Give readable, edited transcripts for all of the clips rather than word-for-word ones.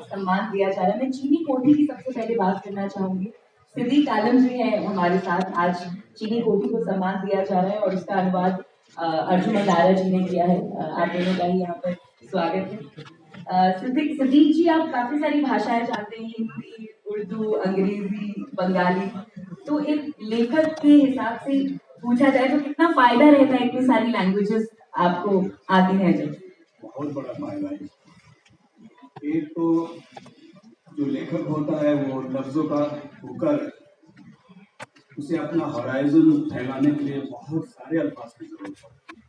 सम्मान दिया जा रहा है। मैं चीनी कोठी की सबसे पहले बात करना चाहूंगी। सिद्दीक आलम जी हैं हमारे साथ। आज चीनी कोठी को सम्मान दिया जा रहा है और उसका अनुवाद अर्जुन लारा जी ने किया है। आप दोनों का ही यहाँ पर स्वागत है। सिद्दीक जी, आप काफी सारी भाषाएं जानते हैं, हिंदी, उर्दू, अंग्रेजी, बंगाली। तो एक लेखक के हिसाब से पूछा जाए तो कितना फायदा रहता है इतनी सारी लैंग्वेजेस आपको आती हैं? जब बहुत बड़ा फायदा है। एक तो जो लेखक होता है वो लफ्जों का होकर उसे अपना हॉराइजन फैलाने के लिए बहुत सारे अल्फाज की जरूरत पड़ती है।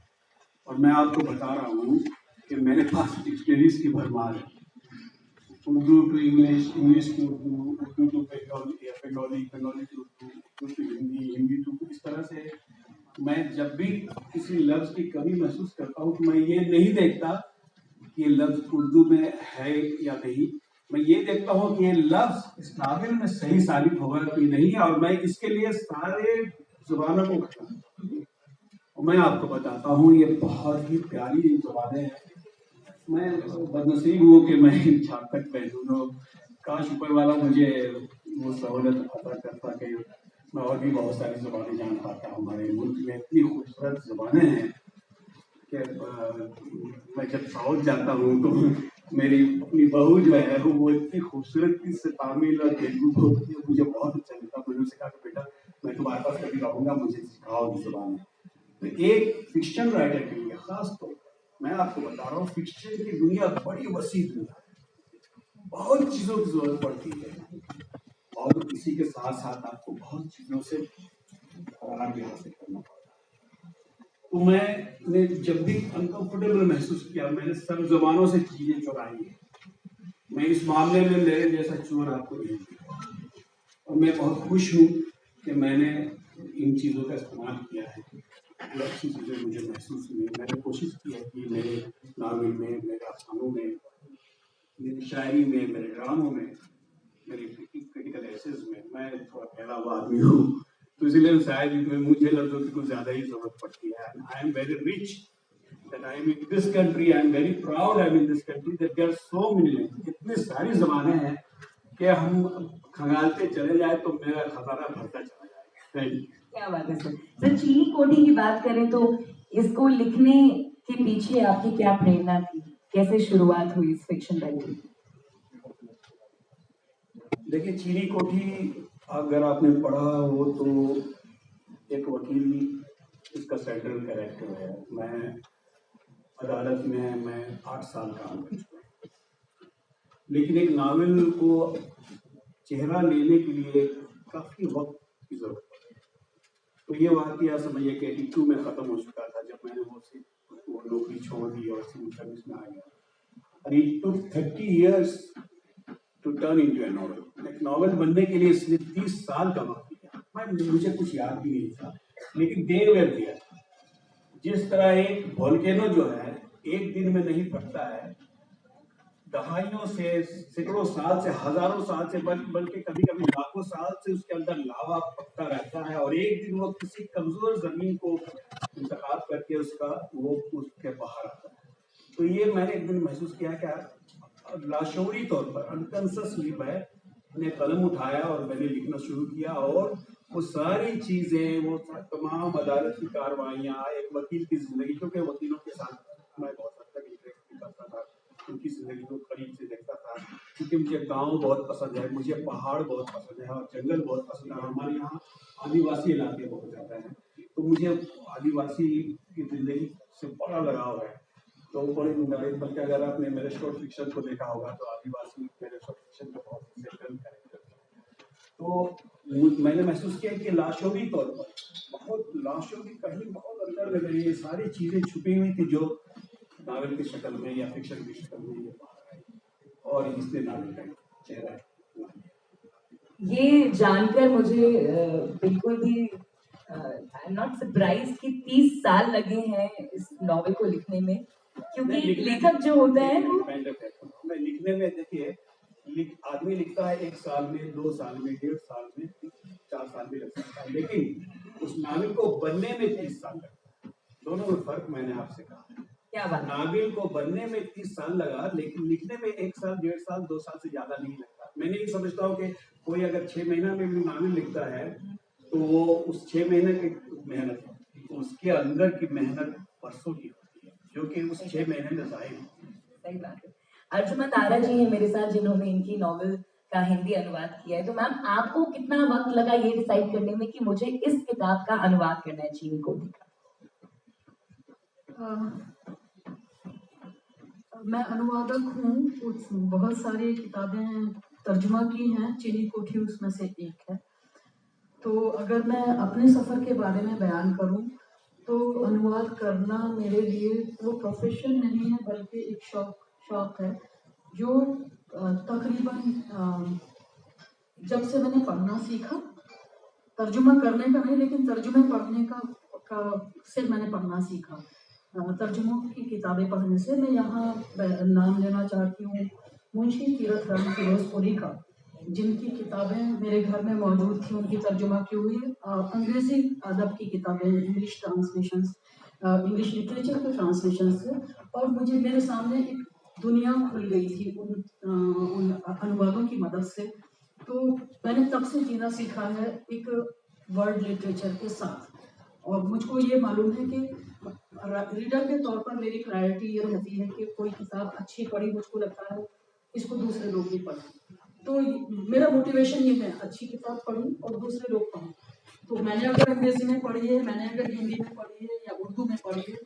और मैं आपको बता रहा हूँ कि मेरे पास डिक्शनरीज की भरमार है। Urdu to English, English to Urdu, Urdu to Bengali, Bengali to Urdu, Urdu to Hindi, Hindi to, इस तरह से मैं जब भी किसी लफ्ज की कमी महसूस करता हूँ तो मैं ये नहीं देखता कि ये लफ्ज उर्दू में है या नहीं। मैं ये देखता हूँ कि ये लफ्ज इस नावल में सही साबित होगा कि नहीं, और मैं इसके लिए सारे जुबानों को और मैं आपको बताता हूँ ये बहुत ही प्यारी जुबानें हैं। मैं बदनसीब हूँ कि मैं छात्रक महसूस हूँ। काश ऊपर वाला मुझे वो सहूलत अता करता कि मैं और भी बहुत सारी जुबानें जान पाता। हमारे मुल्क में इतनी खूबसूरत जुबानें हैं कि मैं जब साउथ जाता हूँ तो मेरी अपनी बहू जो है वो इतनी खूबसूरती से तामिल और तेलुगु बोलती है, मुझे बहुत अच्छा लगता है। मैंने उसे कहा कि बेटा मैं तुम्हारे पास कभी रहूँगा, मुझे सिखाओ की जुबान। तो एक फिक्शन राइटर के लिए खास तौर पर मैं आपको बता रहा हूँ, फिक्शन की दुनिया बड़ी वसी दुनिया है, बहुत चीज़ों की जरूरत पड़ती है और इसी के साथ साथ आपको बहुत चीज़ों से फरार भी हासिल करना पड़ता है। तो मैंने जब भी अनकंफर्टेबल महसूस किया, मैंने सब जबानों से चीजें चुराई है। मैं इस मामले में मेरे जैसा चोर आपको नहीं दिया और मैं बहुत खुश हूँ कि मैंने इन चीज़ों का इस्तेमाल किया है। जो अच्छी चीज़ें मुझे महसूस हुई, मैंने कोशिश की है कि मेरे नावल में, मेरे अफसानों में, मेरी शायरी में, मेरे ड्रामों में, मेरे क्रिटिकल एसेज में मैं थोड़ा फैला हुआ आदमी हूँ, तो इसलिए शायद मुझे लफ्जों की कुछ ज़्यादा ही जरूरत पड़ती है। I am very rich that I am in this country. I am very proud I am in this country that there are so many languages. इतनी सारी ज़बानें हैं कि हम खंगालते चले जाए तो मेरा खजाना भरता चला जाएगा। क्या बात है सर। सर, चीनी कोठी की बात करें तो इसको लिखने के पीछे आपकी क्या प्रेरणा थी? कैसे शुरुआत हुई इस फिक्शन राइटिंग? देखिए, चीनी कोठी अगर आपने पढ़ा हो तो एक वकील इसका सेंट्रल कैरेक्टर है। मैं अदालत में 8 साल काम कर चुका हूँ, लेकिन एक नावल को चेहरा लेने के लिए काफ़ी वक्त की जरूरत पड़ी। तो ये वाकया समझिए कि 82 में ख़त्म हो चुका था जब मैंने वो नौकरी छोड़ दी और सिविल सर्विस में आ गया। और it took 30 years to turn into a novel. एक नॉवल बनने के लिए इसने 30 साल का वक्त लिया। मुझे कुछ याद भी नहीं था, लेकिन देर वेर दिया। जिस तरह एक वोल्केनो जो है एक दिन में नहीं फटता है, दहाइयों से, सैकड़ों साल से, हजारों साल से, बल्कि कभी कभी लाखों साल से उसके अंदर लावा पकता रहता है और एक दिन वो किसी कमजोर जमीन को इंतखाब करके उसके बाहर आता है। तो ये मैंने एक दिन महसूस किया कि लाशौरी तौर पर, अनकॉन्शियसली मैंने कलम उठाया और मैंने लिखना शुरू किया। और वो सारी चीजें, वो तमाम अदालत की कार्रवाइयाँ, एक वकील की जिंदगी, क्योंकि वकीलों के साथ मैं बहुत हद तक इंटरेक्ट करता था, उनकी जिंदगी को करीब से देखता था, क्योंकि मुझे गांव बहुत पसंद है, मुझे पहाड़ बहुत पसंद है और जंगल बहुत पसंद है। हमारे यहाँ आदिवासी इलाके बहुत ज़्यादा हैं, तो मुझे आदिवासी की जिंदगी से बड़ा लगाव है। तो बल्कि अगर आपने मेरे शॉर्ट फिक्शन को देखा होगा तो आदिवासी मेरे शॉर्ट फिक्शन का बहुत सेंट्रल कैरेक्टर। तो मैंने महसूस किया कि लाशौरी तौर पर, बहुत लाशौरी कहीं बहुत अंदर में मेरी ये सारी चीज़ें छुपी हुई थी जो नावल की शक्ल में या फिक्शन की शक्ल में ये बाहर आई, और इसने नावल का चेहरा है। ये जानकर मुझे बिल्कुल भी आई एम नॉट सरप्राइज कि 30 साल लगे हैं इस नॉवेल को लिखने में, क्योंकि लेखक जो होता है वो मैं लिखने में, देखिए, आदमी लिखता है 1 साल में, 2 साल में, 1.5 साल में, 4 साल में लग सकता है, लेकिन उस नावल को बनने में 30 साल लगता है। दोनों में फर्क मैंने आपसे कहा। क्या बात। नाविल को बनने में 30 साल लगा, लेकिन लिखने में 1 साल, 1.5 साल, 2 साल से ज्यादा नहीं लगता। मैंने ये समझता हूँ कि कोई अगर 6 महीना में भी नाविल लिखता है तो वो उस 6 महीने की मेहनत है, उसके अंदर की मेहनत परसों की होती है, जो कि उस 6 महीने में जाहिर होती है। सही बात है। अर्जुमन आरा जी हैं मेरे साथ जिन्होंने इनकी नॉवेल का हिंदी अनुवाद किया है। तो मैम आपको कितना वक्त लगा ये डिसाइड करने में कि मुझे इस किताब का अनुवाद करना है चीनी कोठी का? मैं अनुवादक हूँ, बहुत सारी किताबें तर्जुमा की हैं, चीनी कोठी उसमें से एक है। तो अगर मैं अपने सफ़र के बारे में बयान करूँ तो अनुवाद करना मेरे लिए वो प्रोफेशन नहीं है बल्कि एक शौक है, जो तकरीबन जब से मैंने पढ़ना सीखा, तर्जुमा करने का नहीं लेकिन तर्जुमे पढ़ने का से मैंने पढ़ना सीखा। तर्जुमों की किताबें पढ़ने से मैं यहाँ नाम लेना चाहती हूँ मुंशी तीरथ राम फिरोजपुरी का, जिनकी किताबें मेरे घर में मौजूद थी, उनकी तर्जुमा की हुई अंग्रेजी अदब की किताबें, इंग्लिश ट्रांसलेशंस, इंग्लिश लिटरेचर के ट्रांसलेशन से, और मुझे मेरे सामने एक दुनिया खुल गई थी उन अनुवादों की मदद से। तो मैंने तब से जीना सीखा है एक वर्ड लिटरेचर के साथ, और मुझको ये मालूम है कि रीडर के तौर पर मेरी प्रायोरिटी ये रहती है कि कोई किताब अच्छी पढ़ी, मुझको लगता है इसको दूसरे लोग भी पढ़ें। तो मेरा मोटिवेशन ये है, अच्छी किताब पढ़ूं और दूसरे लोग पढ़ें। तो मैंने अगर अंग्रेजी में पढ़ी है, मैंने अगर हिंदी में पढ़ी है या उर्दू में पढ़ी है,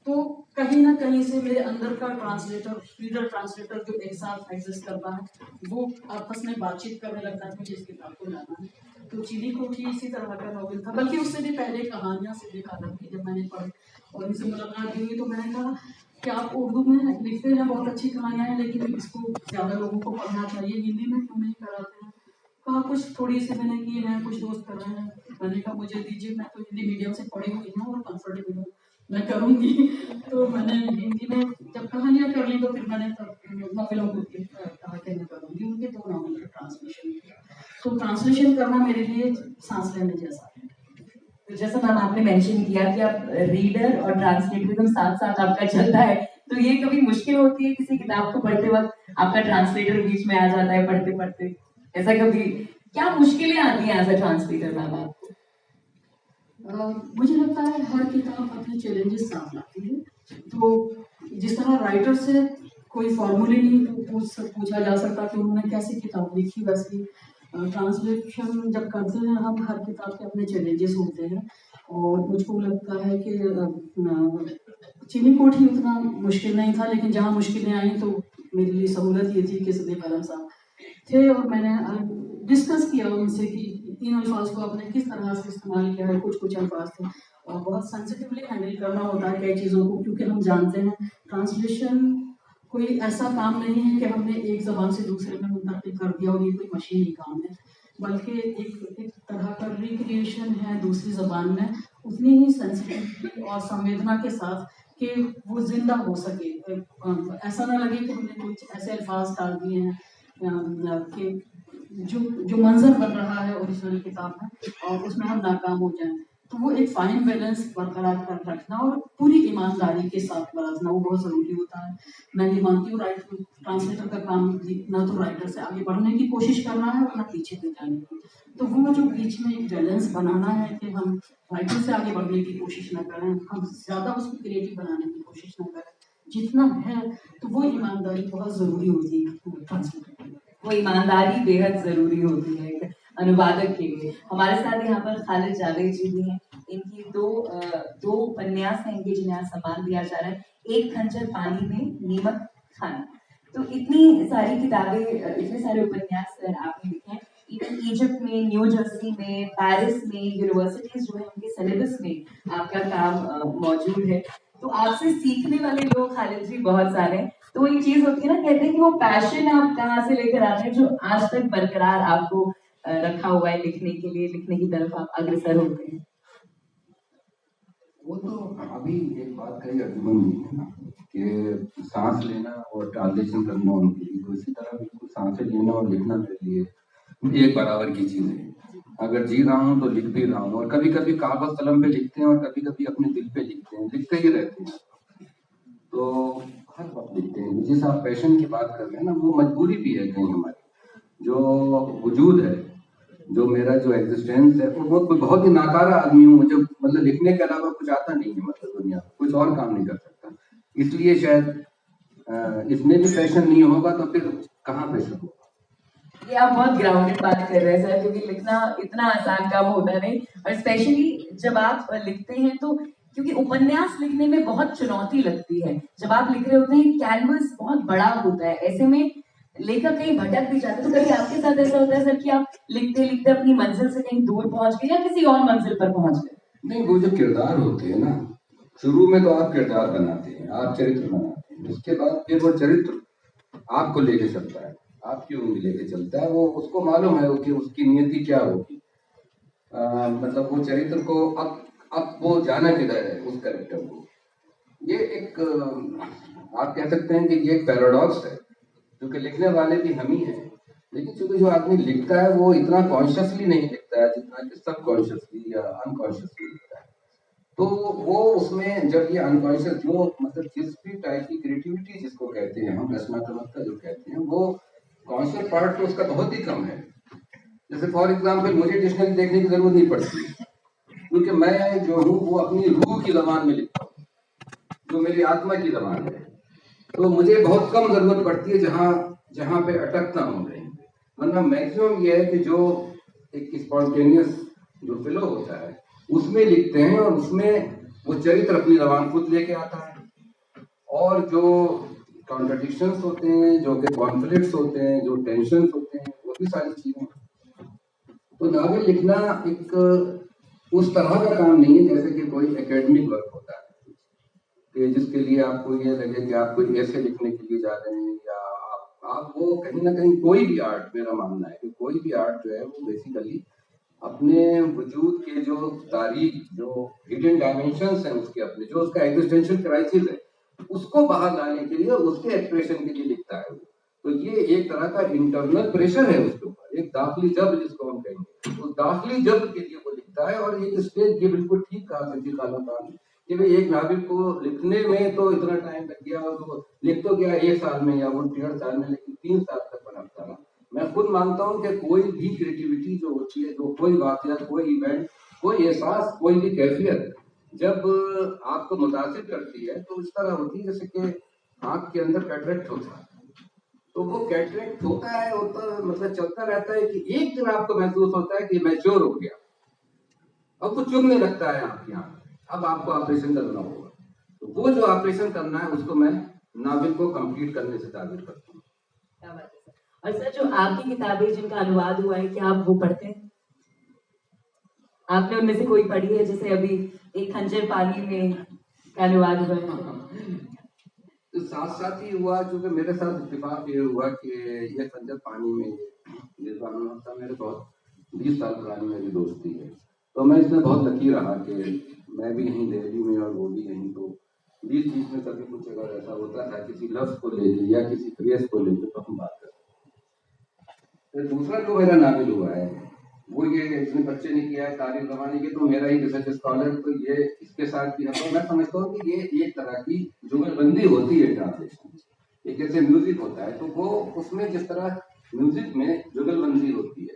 तो कहीं ना कहीं से मेरे अंदर का ट्रांसलेटर, रीडर ट्रांसलेटर जो एक साथ एग्जिस्ट करता है, वो आपस में बातचीत करने लगता है मुझे इस किताब को लाना है। तो चीनी कोठी इसी तरह का नॉवेल था, बल्कि उससे भी पहले कहानियां से देखा था कि जब मैंने पढ़ी और इनसे मुलाकात हुई तो मैंने कहा कि आप उर्दू में लिखते हैं, बहुत अच्छी कहानियां हैं, लेकिन इसको ज़्यादा लोगों को पढ़ना चाहिए, हिंदी में क्यों नहीं कराते हैं? कहा कुछ थोड़ी सी मैंने की है, कुछ दोस्त कर रहे हैं। मैंने कहा मुझे दीजिए, मैं तो हिंदी मीडियम से पढ़ी हुई हूँ और कंफर्टेबल हूँ, मैं करूँगी। तो मैंने हिंदी में जब कहानियाँ कर ली तो फिर मैंने नॉवेलों को कहा कि मैं करूँगी, उनके 2 नॉवेल का ट्रांसलेशन किया। तो ट्रांसलेशन करना मेरे लिए सांस लेने जैसा है। तो जैसा मैम आपने मेंशन किया कि आप रीडर और ट्रांसलेटर एकदम साथ साथ आपका चलता है, तो ये कभी मुश्किल होती है किसी किताब को पढ़ते वक्त आपका ट्रांसलेटर बीच में आ जाता है पढ़ते पढ़ते, ऐसा कभी क्या मुश्किलें आती हैं एज अ ट्रांसलेटर मैम आपको? मुझे लगता है हर किताब अपने चैलेंजेस साथ लाती है। तो जिस तरह राइटर से कोई फॉर्मूले नहीं पूछा जा सकता कि उन्होंने कैसे किताब लिखी, वैसे ट्रांसलेशन जब करते हैं हम, हर किताब के अपने चैलेंजेस होते हैं। और मुझको लगता है कि चीनी कोठी उतना मुश्किल नहीं था, लेकिन जहाँ मुश्किलें आई तो मेरे लिए सहूलत ये थी कि सदीक आलम साहब थे और मैंने डिस्कस किया उनसे कि इन अल्फाज को आपने किस तरह से इस्तेमाल किया है। कुछ अल्फाज थे और बहुत सेंसिटिवली हैंडल करना होता है कई चीज़ों को, क्योंकि हम जानते हैं ट्रांसलेशन कोई ऐसा काम नहीं है कि हमने एक ज़बान से दूसरे में मुंतकिल कर दिया और ये कोई मशीनी काम है, बल्कि एक तरह का रिक्रिएशन है दूसरी ज़बान में, उतनी ही सेंसिटिविटी और संवेदना के साथ कि वो जिंदा हो सके। ऐसा ना लगे कि हमने कुछ ऐसे अल्फाज डाल दिए हैं कि जो मंजर बन रहा है ओरिजिनल किताब में और उसमें हम नाकाम हो जाएं। तो वो एक फाइन बैलेंस बरकरार कर रखना और पूरी ईमानदारी के साथ बरतना वो बहुत ज़रूरी होता है। मैं ये मानती हूँ ट्रांसलेटर का काम ना तो राइटर से आगे बढ़ने की कोशिश करना है और ना पीछे से जाने की। तो वो जो बीच में एक बैलेंस बनाना है कि हम राइटर से आगे बढ़ने की कोशिश ना करें, हम ज़्यादा उसको क्रिएटिव बनाने की कोशिश ना करें, जितना है तो वो ईमानदारी बहुत ज़रूरी होती है ट्रांसलेटर की। वो ईमानदारी बेहद जरूरी होती है एक अनुवादक के लिए। हमारे साथ यहाँ पर खालिद जावेद जी भी हैं, इनकी दो उपन्यास हैं इनके जिन्हें आज सम्मान दिया जा रहा है। एक खंजर पानी में, नीमक खाना। तो इतनी सारी किताबें, इतने सारे उपन्यास आपने लिखे हैं, इवन इजिप्ट में, न्यू जर्सी में, पेरिस में, यूनिवर्सिटीज जो है उनके सिलेबस में आपका काम मौजूद है। तो आपसे सीखने वाले लोग खालिद जी बहुत सारे हैं। तो एक चीज होती है ना, कहते हैं कि वो पैशन आप कहाँ से लेकर आते हैं जो आज तक बरकरार आपको रखा हुआ है लिखने के लिए, लिखने की तरफ आप अग्रसर होते हैं। वो तो अभी एक बात कही अर्जुमन जी ने ना कि सांस लेना और ट्रांसलेशन करना उनके लिए, तो इसी तरह बिल्कुल सांसें लेना और लिखना मेरे लिए एक बराबर की चीज है। अगर जी रहा हूँ तो लिख भी रहा हूँ, और कभी कभी कागज कलम पे लिखते हैं और कभी कभी अपने दिल पे लिखते हैं, लिखते ही रहते हैं। तो हर वक्त लिखते हैं। जिस आप पैशन की बात कर रहे हैं ना, वो मजबूरी भी है कहीं हमारी। जो वजूद है, जो मेरा जो एग्जिस्टेंस है, वो बहुत ही नाकारा आदमी हूँ। मुझे मतलब लिखने के अलावा कुछ आता नहीं है, मतलब दुनिया में कुछ और काम नहीं कर सकता। इसलिए शायद इसमें भी पैशन नहीं होगा तो फिर कहाँ पैशन होगा। ये आप बहुत ग्राउंडेड बात कर रहे हैं सर, क्योंकि लिखना इतना आसान काम होता नहीं, और स्पेशली जब आप लिखते हैं तो क्योंकि उपन्यास लिखने में बहुत चुनौती लगती है। जब आप लिख रहे होते हैं कैनवस बहुत बड़ा होता है, ऐसे में लेखक कहीं भटक भी जाते हैं। तो कभी आपके साथ ऐसा होता है सर कि आप लिखते लिखते अपनी मंजिल से कहीं दूर पहुंच गए या किसी और मंजिल पर पहुंच गए? नहीं, वो जो किरदार होते हैं ना, शुरू में तो आप किरदार बनाते हैं, आप चरित्र बनाते हैं, उसके बाद फिर वो चरित्र आपको लेके चलता है, आपकी उंगली लेके चलता है। वो उसको मालूम है कि उसकी नियति क्या होगी। मतलब वो चरित्र को अब वो जाना किधर है उस कैरेक्टर को। ये एक आप कह सकते हैं कि ये एक पैराडॉक्स है, क्योंकि लिखने वाले भी हम ही हैं, लेकिन चूंकि जो आदमी लिखता है वो इतना कॉन्शियसली नहीं लिखता है जितना कि सब कॉन्शियसली या अनकॉन्शियसली लिखता है। तो वो उसमें जब ये अनकॉन्शियस जो मतलब जिस भी टाइप की क्रिएटिविटी जिसको कहते हैं हम, रचनात्मकता जो कहते हैं, वो कॉन्शियस पार्ट तो उसका बहुत ही कम है। जैसे फॉर एग्जाम्पल मुझे डिक्शनरी देखने की जरूरत नहीं पड़ती, क्योंकि मैं जो हूँ वो अपनी रूह की जबान में लिखता हूँ, जो मेरी आत्मा की जबान है। तो मुझे बहुत कम जरूरत पड़ती है जहाँ जहाँ पे अटकता हूँ कहीं पे। वरना मैक्सिमम ये है कि जो एक स्पॉन्टेनियस जो फ्लो होता है उसमें लिखते हैं, और उसमें वो चरित्र अपनी जबान खुद लेके आता है, और जो कॉन्ट्रडिक्शंस होते हैं, जो कि कॉन्फ्लिक्ट्स होते हैं, जो टेंशंस होते हैं, वो भी सारी चीजें। तो नावल लिखना एक उस तरह का काम नहीं है जैसे कि कोई एकेडमिक वर्क होता है कि जिसके लिए आपको ये लगे कि आप कोई ऐसे लिखने के लिए जा रहे हैं, या आप वो कहीं ना कहीं कोई भी आर्ट, मेरा मानना है कि कोई भी आर्ट जो है वो बेसिकली अपने वजूद के जो तारीख, जो हिडन डायमेंशंस हैं उसके, अपने जो उसका एग्जिस्टेंशियल क्राइसिस है, उसको बाहर लाने के लिए, उसके एक्सप्रेशन के लिए लिखता है। तो ये एक तरह का इंटरनल प्रेशर है उसके ऊपर, एक दाखिली जब्र जिसको हम कहेंगे, उस दाखिली जब्र के लिए वो लिखता है। और एक स्टेज, ये बिल्कुल ठीक कहा सच्ची खान कि भाई एक नाविक को लिखने में तो इतना टाइम लग गया, और वो लिख तो गया 1 साल में या वो 1.5 साल में, लेकिन 3 साल तक बनाता रहा। मैं खुद मानता हूँ कि कोई भी क्रिएटिविटी जो होती है, जो कोई वाकया, कोई इवेंट, कोई एहसास, कोई भी कैफियत जब आपको मुतासिर करती है तो इस तरह होती है जैसे कि आंख के अंदर कैटरेक्ट होता है। तो वो कैटरेक्ट होता है, होता मतलब चलता रहता है कि एक दिन आपको महसूस होता है कि मैच्योर हो गया, अब वो चुभने लगता है आपकी आंख, अब आपको ऑपरेशन करना होगा। तो वो जो ऑपरेशन करना है उसको मैं नाविल को कंप्लीट करने से ताबीर करता हूँ। क्या बात है सर। और सर जो आपकी किताबें जिनका अनुवाद हुआ है, क्या आप वो पढ़ते हैं? आपने उनमें से कोई पढ़ी है? जैसे अभी एक खंजर पानी में का अनुवाद हुआ है। तो साथ साथ ही हुआ, क्योंकि मेरे साथ इत्तेफाक ये हुआ कि ये खंजर पानी में मेरे बहुत 20 साल पुरानी मेरी दोस्ती है। तो मैं इसमें बहुत लकी रहा कि मैं भी यहीं दिल्ली में और वो भी यहीं, तो बीच बीच में कभी कुछ अगर ऐसा होता था किसी लफ्ज को लेकर या किसी फ्रेज को लेकर तो हम बात करते। तो दूसरा जो मेरा नावल हुआ है वो ये, इसमें बच्चे ने किया है तारीख जमाने के, तो मेरा ही रिसर्च स्कॉलर, तो ये इसके साथ किया। तो मैं समझता हूँ कि ये एक तरह की जुगलबंदी होती है ट्रांसलेशन, एक जैसे म्यूजिक होता है, तो वो उसमें जिस तरह म्यूजिक में जुगलबंदी होती है,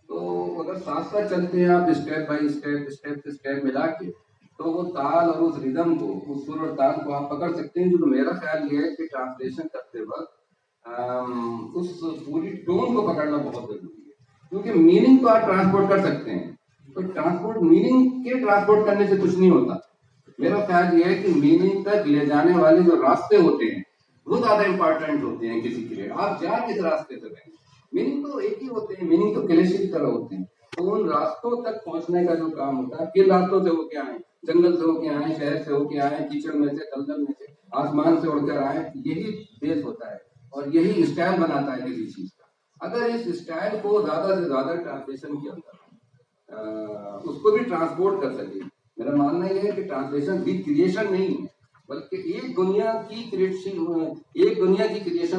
तो अगर साथ साथ चलते हैं आप स्टेप बाय स्टेप, स्टेप से स्टेप मिला के, तो वो ताल और उस रिदम को, उस सुर और ताल को आप पकड़ सकते हैं। जो मेरा ख्याल ये है कि ट्रांसलेशन करते वक्त उस पूरी टोन को पकड़ना बहुत जरूरी है, क्योंकि मीनिंग तो आप ट्रांसपोर्ट कर सकते हैं, तो ट्रांसपोर्ट मीनिंग के ट्रांसपोर्ट करने से कुछ नहीं होता। मेरा ख्याल ये है कि मीनिंग तक ले जाने वाले जो रास्ते होते हैं वो ज्यादा इंपॉर्टेंट होते हैं किसी के लिए। आप जा किस रास्ते से गए, मीनिंग तो एक ही होते हैं, मीनिंग तो क्लेशे की तरह होते हैं। तो उन रास्तों तक पहुंचने का जो काम होता है, किन रास्तों से होके आए, जंगल से होके आए, शहर से होके आए, कीचड़ में से, दलदल में से, आसमान से उड़कर आए, यही बेस होता है और यही स्टाइल बनाता है किसी चीज का। अगर इस स्टाइल को ज्यादा से ज्यादा ट्रांसलेशन के अंदर उसको भी ट्रांसपोर्ट कर सके, मेरा मानना यह है कि ट्रांसलेशन भी क्रिएशन नहीं है, बल्कि एक दुनिया की क्रिएशन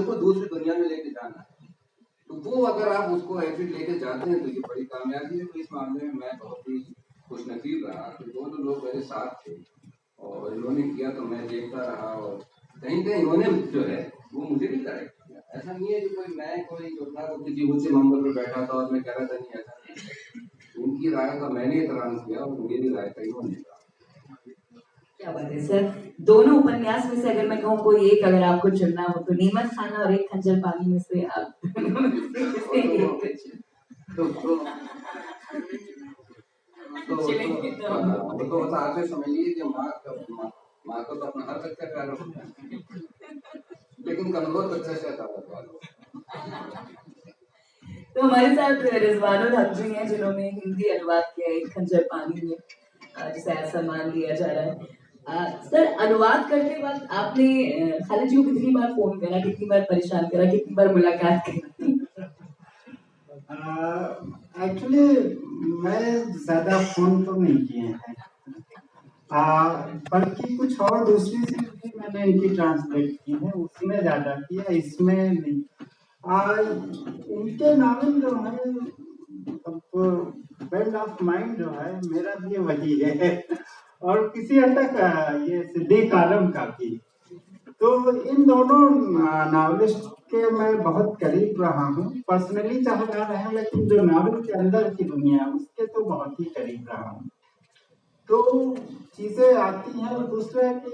को दूसरी दुनिया में लेके जाना है। तो वो अगर आप उसको ऐसे लेके जाते हैं तो ये बड़ी कामयाबी है। तो इस मामले में मैं बहुत ही खुशनसीब रहा कि दोनों लोग मेरे साथ थे और इन्होंने किया तो मैं देखता रहा, और कहीं कहीं इन्होंने जो है वो मुझे भी करेक्ट किया। ऐसा नहीं है कि कोई जो था वो किसी ऊंचे मंबर पर बैठा था और मैं कह रहा था नहीं ऐसा नहीं। उनकी राय का मैंने एहतराम किया और मेरी राय का इन्होंने कहा। क्या बात है सर। दोनों उपन्यास में से अगर मैं कहूँ कोई एक अगर आपको चुनना हो तो नीमत खाना और एक खंजर पानी में से आप तो आते समझ लीजिए कि माँ को तो अपना हर बच्चा प्यार होता है, लेकिन कमजोर बच्चा से ज्यादा प्यार होता है। तो हमारे साथ रिजवानुल हक जी हैं जिन्होंने हिंदी अनुवाद किया एक खंजर पानी में, जिसे आज सम्मान दिया जा रहा है। सर, अनुवाद करते वक्त आपने खालिद जी को कितनी बार फोन करा, कितनी बार परेशान करा, कितनी बार मुलाकात करी? एक्चुअली मैं ज्यादा फोन तो नहीं किए हैं, बल्कि कुछ और दूसरी चीज भी मैंने इनकी ट्रांसलेट की है, उसमें ज्यादा किया, इसमें नहीं। इनके नावल जो है बेंड ऑफ माइंड जो है मेरा भी वही है और किसी हद तक ये सिद्दीक आलम का भी। तो इन दोनों नावलिस्ट के मैं बहुत करीब रहा हूँ, पर्सनली चाहे ना रहे, लेकिन जो नावल के अंदर की दुनिया है उसके तो बहुत ही करीब रहा हूँ। तो चीजें आती हैं। और दूसरा है कि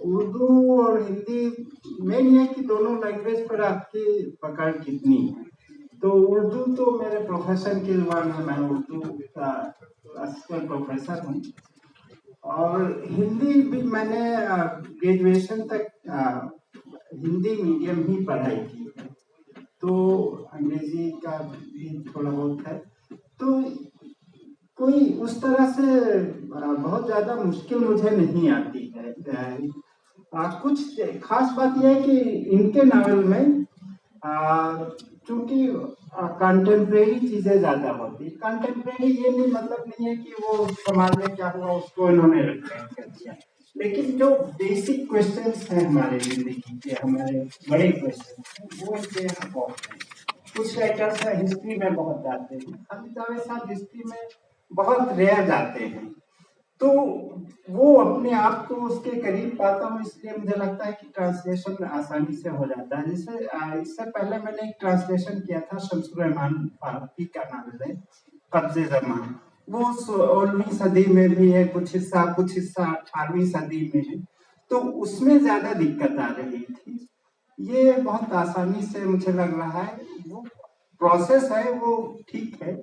उर्दू और हिंदी मेन है कि दोनों लैंग्वेज पर आपकी पकड़ कितनी है। तो उर्दू तो मेरे प्रोफेशन की जुबान है, मैं उर्दू का क्लासिकल प्रोफेसर हूँ। और हिंदी भी मैंने ग्रेजुएशन तक हिंदी मीडियम ही पढ़ाई की है, तो अंग्रेजी का भी थोड़ा बहुत है। तो कोई उस तरह से बहुत ज्यादा मुश्किल मुझे नहीं आती है। कुछ खास बात यह है कि इनके नावल में चूंकि कंटेम्प्रेरी चीजें ज्यादा होती। कंटेम्प्रेरी ये नहीं मतलब नहीं है कि वो समाज में क्या हुआ उसको इन्होंने रिफ्लेक्ट कर दिया, लेकिन जो बेसिक क्वेश्चंस हैं हमारे जिंदगी के, हमारे बड़े क्वेश्चन वो इनके यहाँ बहुत हैं। कुछ राइटर्स हिस्ट्री में बहुत जाते हैं, खालिद जावेद साहब हिस्ट्री में बहुत रेयर जाते हैं। तो वो अपने आप को उसके करीब पाता हूँ, इसलिए मुझे लगता है कि ट्रांसलेशन आसानी से हो जाता है। जैसे इससे पहले मैंने एक ट्रांसलेशन किया था शमसुर रहमान फारूकी का नावल है कब्ज़े ज़मान। वो 16वीं सदी में भी है, कुछ हिस्सा 18वीं सदी में है। तो उसमें ज्यादा दिक्कत आ रही थी। ये बहुत आसानी से मुझे लग रहा है, वो प्रोसेस है वो ठीक है,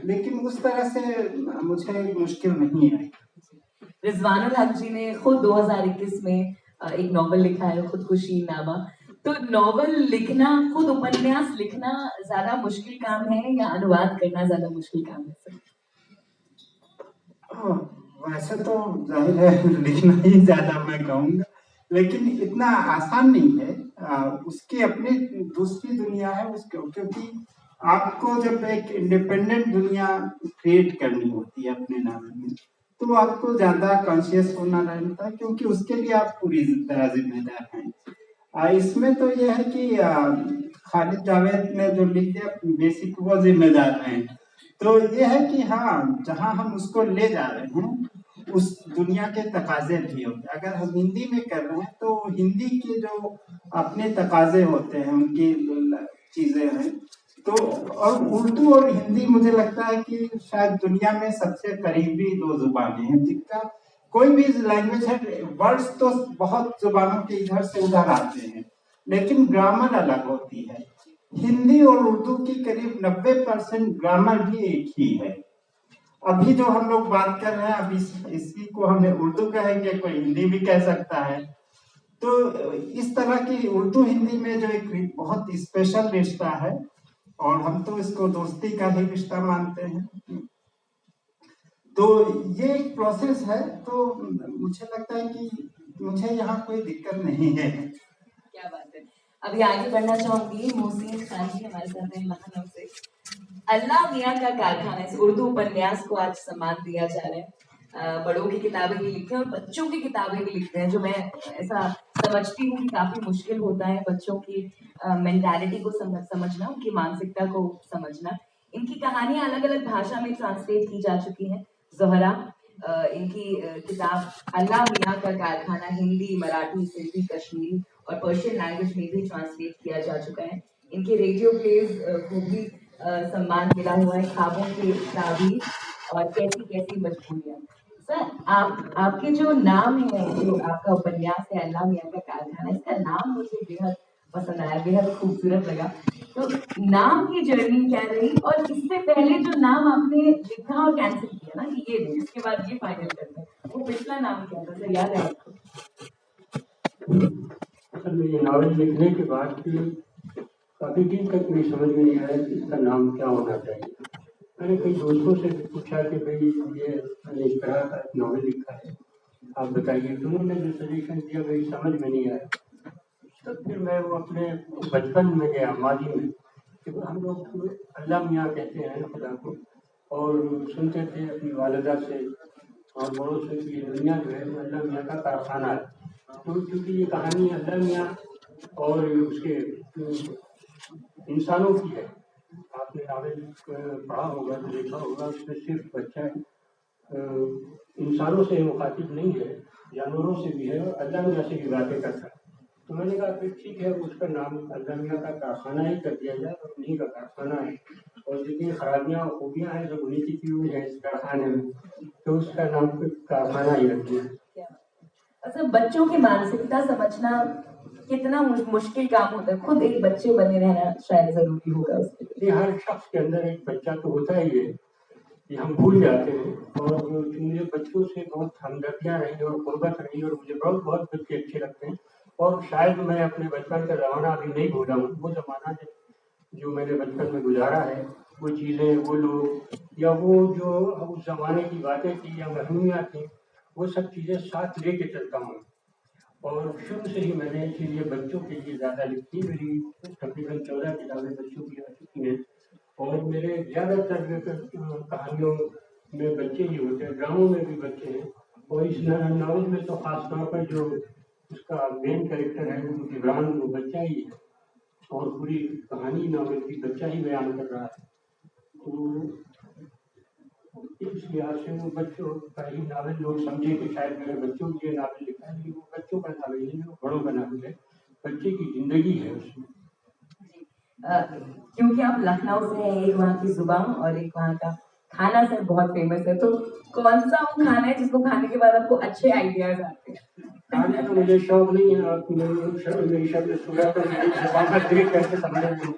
लेकिन उस तरह से मुझे मुश्किल नहीं आई। रिजवानुल हक जी ने खुद 2021 में एक नॉवल लिखा है, खुदकुशी नामा। तो नॉवल लिखना, खुद उपन्यास लिखना ज्यादा मुश्किल काम है या अनुवाद करना ज्यादा मुश्किल काम है? वैसे तो जाहिर है लिखना ही ज्यादा मैं कहूँगा, लेकिन इतना आसान नहीं है। उसकी अपनी दूसरी दुनिया है उसके, क्योंकि आपको जब एक इंडिपेंडेंट दुनिया क्रिएट करनी होती है अपने नाम में, तो आपको ज्यादा कॉन्शियस होना रहता है, क्योंकि उसके लिए आप पूरी तरह जिम्मेदार हैं। इसमें तो यह है कि खालिद जावेद ने जो लिख दिया बेसिक वो जिम्मेदार हैं। तो ये है कि हाँ, जहाँ हम उसको ले जा रहे हैं उस दुनिया के तकाजे भी होते हैं। अगर हम हिंदी में कर रहे हैं तो हिंदी के जो अपने तकाजे होते हैं, उनकी चीजें हैं। तो और उर्दू और हिंदी मुझे लगता है कि शायद दुनिया में सबसे करीबी दो जुबानें हैं, जिनका कोई भी लैंग्वेज है, वर्ड्स तो बहुत जुबानों के इधर से उधर आते हैं, लेकिन ग्रामर अलग होती है। हिंदी और उर्दू की करीब 90% ग्रामर भी एक ही है। अभी जो हम लोग बात कर रहे हैं, अभी इसी को हमें उर्दू कहेंगे, कोई हिंदी भी कह सकता है। तो इस तरह की उर्दू हिंदी में जो एक बहुत स्पेशल रिश्ता है, और हम तो इसको दोस्ती का ही रिश्ता मानते हैं। तो ये एक प्रोसेस है। तो मुझे लगता है कि मुझे यहाँ कोई दिक्कत नहीं है। क्या बात है। अभी आगे बढ़ना चाहूंगी, मोहसिन खान जी हमारे साथ हैं लखनऊ से। अल्लाह मियाँ का कारखाना, इस उर्दू उपन्यास को आज सम्मान दिया जा रहा है। बड़ों की किताबें भी लिखते हैं और बच्चों की किताबें भी लिखते हैं, जो मैं ऐसा समझती हूँ कि काफी मुश्किल होता है बच्चों की मेंटालिटी को समझना, उनकी मानसिकता को समझना। इनकी कहानियां अलग अलग भाषा में ट्रांसलेट की जा चुकी हैं। ज़ोहरा, इनकी किताब अल्लाह मियाँ का कारखाना हिंदी, मराठी, सिंधी, कश्मीरी और पर्शियन लैंग्वेज में भी ट्रांसलेट किया जा चुका है। इनके रेडियो प्लेज को भी सम्मान मिला हुआ है, ख्वाबों के ताबीर और कैसी कैसी मजबूरियाँ। सर, आपके जो नाम है, जो आपका उपन्यास है अल्लाह मियाँ का कारखाना, इसका नाम मुझे बेहद पसंद आया, बेहद खूबसूरत लगा। तो नाम की जर्नी क्या रही, और इससे पहले जो नाम आपने लिखा और कैंसिल किया ना कि ये नहीं, इसके बाद ये फाइनल करते हैं, वो पिछला नाम क्या था सर, याद है आपको? असल में ये नावल लिखने के बाद काफी दिन तक मुझे समझ में नहीं आया कि इसका नाम क्या होना चाहिए। मैंने कई दोस्तों से भी पूछा कि भाई ये मैंने इस तरह का एक नावल लिखा है, आप बताइए। तो उन्होंने जो सजेशन दिया भाई समझ में नहीं आया। तो फिर मैं वो अपने बचपन में गया, मादी में, कि हम लोग अल्लाह मियाँ कहते हैं खुदा को, और सुनते थे अपनी वालिदा से और बड़ों से कि ये दुनिया जो है वो अल्लाह मियाँ का कारखाना है। तो क्योंकि ये कहानी अल्लाह मियाँ और उसके इंसानों की है, आपने नावल पढ़ा होगा तो देखा होगा, उसमें सिर्फ बच्चा इंसानों से मुखातिब नहीं है, जानवरों से भी है और अल्लाह मियाँ से भी बातें करता है। तो मैंने कहा फिर ठीक है, उसका नाम अल्लाह मियाँ का कारखाना ही कर दिया जाए, और उन्हीं का कारखाना है, और जितनी खराबियाँ और खूबियाँ हैं सब उन्हीं की हुई है इस कारखाने में, तो उसका नाम कारखाना ही रख दिया। अच्छा, बच्चों की मानसिकता समझना कितना मुश्किल काम होता है, खुद एक बच्चे बने रहना शायद जरूरी होगा उसके लिए। हर शख्स के अंदर एक बच्चा तो होता ही है, कि हम भूल जाते हैं, और मुझे बच्चों से बहुत हमदर्दियाँ रही और गुर्बत रही, और मुझे बहुत बहुत बच्चे अच्छे लगते हैं, और शायद मैं अपने बचपन का ज़माना अभी नहीं भूला हूँ। वो ज़माना जो मैंने बचपन में गुजारा है, वो चीज़ें, वो लोग, या वो जो उस ज़माने की बातें थी या महरूमियाँ थी, वो सब चीज़ें साथ ले के चलता हूँ। और शुरू से ही मैंने इसीलिए बच्चों के लिए ज़्यादा लिखी, मेरी तकरीबन 14 किताबें बच्चों की आ चुकी हैं, और मेरे ज़्यादातर कहानियों में बच्चे ही होते हैं, ड्रामों में भी बच्चे हैं, और इस नावल में तो ख़ास तौर पर जो उसका मेन कैरेक्टर है वो इमरान, वो बच्चा ही है, और पूरी कहानी नावल की बच्चा ही बयान कर रहा है। तो इस लिहाज से वो बच्चों का ही नावल, लोग समझे कि शायद मैंने बच्चों के लिए नावल लिखा है, लेकिन वो बच्चों का नावल नहीं है, वो बड़ों का नावल है, बच्चे की जिंदगी है उसमें। क्योंकि आप लखनऊ से हैं, एक वहाँ की जुबान और एक वहाँ का खाना सर बहुत फेमस है, तो कौन सा वो खाना है जिसको खाने के बाद आपको अच्छे आइडियाज आते हैं? खाने तो मुझे शौक नहीं है, आप मेरी शब्द सुना तो मेरी जुबान पर देख करके समझ लो,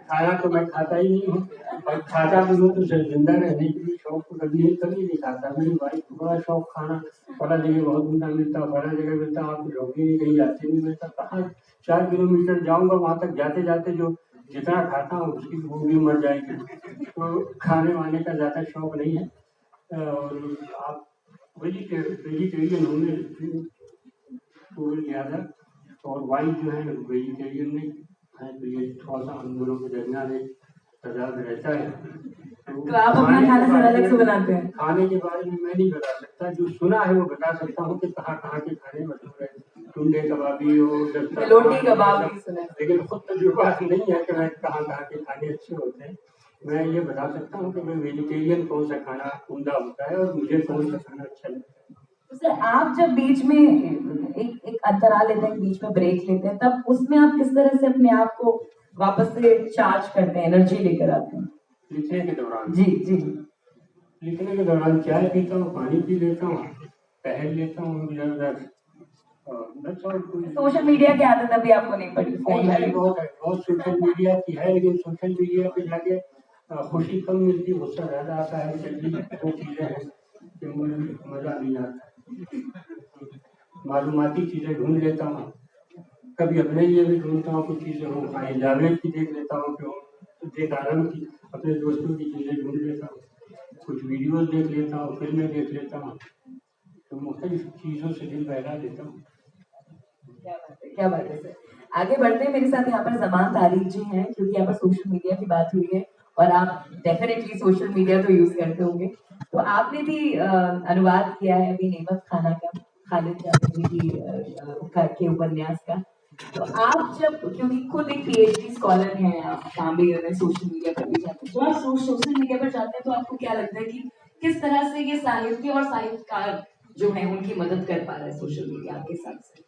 खाना तो मैं खाता ही नहीं हूँ, और खाता भी हूँ तो जिंदा रहने के लिए शौक तो कभी नहीं खाता। मेरी वाइफ को बड़ा शौक खाना, बड़ा जगह बहुत उमदा मिलता, बड़ा जगह मिलता, आप लौकी नहीं कहीं जाते नहीं मिलता, कहाँ 4 किलोमीटर जाऊँगा, वहाँ तक जाते जाते जो जितना खाता हूँ उसकी भूख भी मर जाएगी। तो खाने वाने का ज़्यादा शौक नहीं है, और आप वेजिटेरियन होने तो ज़्यादा, और वाइफ जो है वेजिटेरियन नहीं है, तो ये थोड़ा सा हम दोनों के दरमियान एक तजाद रहता है। तो आप अपना खाना सर अलग से बनाते हैं? खाने के बारे में मैं नहीं बता सकता, जो सुना है वो बता सकता हूँ कि कहाँ कहाँ के खाने मशहूर है, टुंडे कबाबी हो, लोटी कबाब भी सुना है, लेकिन खुद तजुर्बा नहीं है कि मैं कहाँ कहाँ के खाने अच्छे होते हैं। मैं ये बता सकता हूँ कि मैं वेजिटेरियन कौन सा खाना उम्दा होता है और मुझे कौन सा खाना अच्छा लगता है। तो सर आप जब बीच में एक अंतराल लेते हैं, बीच में ब्रेक लेते हैं, तब उसमें आप किस तरह से अपने आप को वापस से चार्ज करते हैं, एनर्जी लेकर आते हैं? लिखने के दौरान? जी जी। लिखने के दौरान चाय पीता हूँ, पानी पी लेता हूँ, टहल लेता हूँ इधर उधर। सोशल मीडिया की आदत अभी आपको नहीं पड़ी? फोन है, बहुत सोशल मीडिया की है, लेकिन सोशल मीडिया पे जाके खुशी कम मिलती, गुस्सा ज्यादा आता है, जल्दी वो चीजें हैं कि मजा नहीं आता। मालूमाती चीजें ढूंढ लेता हूँ, कभी अपने लिए भी ढूंढता हूँ, कुछ चीजें हो जावेद की देख लेता हूँ, तो देख आराम की अपने दोस्तों की चीजें ढूंढ लेता हूँ, कुछ वीडियोस देख लेता हूँ, फिल्में देख लेता हूँ, तो मुख्तलिफ चीजों से दिल बहला देता हूँ। क्या बात है सर। आगे बढ़ते हैं, मेरे साथ यहाँ पर जमान तारिक जी हैं, क्योंकि यहाँ पर सोशल मीडिया की बात हुई है और आप डेफिनेटली सोशल मीडिया तो यूज करते होंगे, तो आपने भी अनुवाद किया है अभी नेमत खाना का, खालिद जावेदी के उपन्यास का। तो आप जब, क्योंकि खुद एक पीएचडी स्कॉलर हैं, आप काम भी कर रहे हैं, सोशल मीडिया पर भी जाते हैं, तो आप सोशल मीडिया पर जाते हैं तो आपको क्या लगता है कि किस तरह से ये साहित्य और साहित्यकार जो है उनकी मदद कर पा रहा है सोशल मीडिया आपके हिसाब से?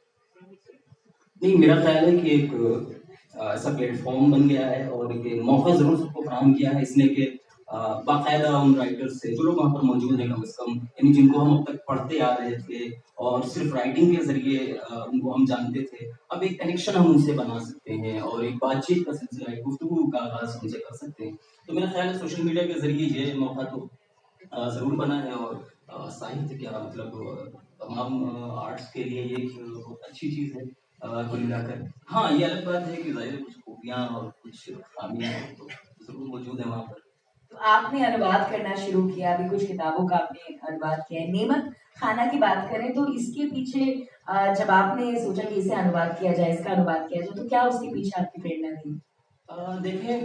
नहीं, मेरा ख्याल है कि एक ऐसा प्लेटफॉर्म बन गया है और ये मौका जरूर सबको फराहम किया है इसने कि बाकायदा उन राइटर्स से जो लोग वहाँ पर मौजूद हैं कम से कम, यानी जिनको हम अब तक पढ़ते आ रहे थे और सिर्फ राइटिंग के जरिए उनको हम जानते थे, अब एक कनेक्शन हम उनसे बना सकते हैं और एक बातचीत का सिलसिला, एक गुफ्तगू का आगाज उनसे कर सकते हैं। तो मेरा ख्याल है सोशल मीडिया के जरिए ये मौका तो जरूर बना है और साहित्य क्या मतलब तमाम आर्ट्स के लिए ये एक बहुत अच्छी चीज़ है कुल मिलाकर। हाँ, ये अलग बात है कि ज़ाहिर है कुछ खूबियाँ और कुछ खामियाँ तो ज़रूर मौजूद है वहाँ पर। तो आपने अनुवाद करना शुरू किया, अभी कुछ किताबों का आपने अनुवाद किया है। नेमत खाना की बात करें तो इसके पीछे जब आपने सोचा कि इसे अनुवाद किया जाए, इसका अनुवाद किया जाए, तो क्या उसके पीछे आपकी प्रेरणा थी? देखिए,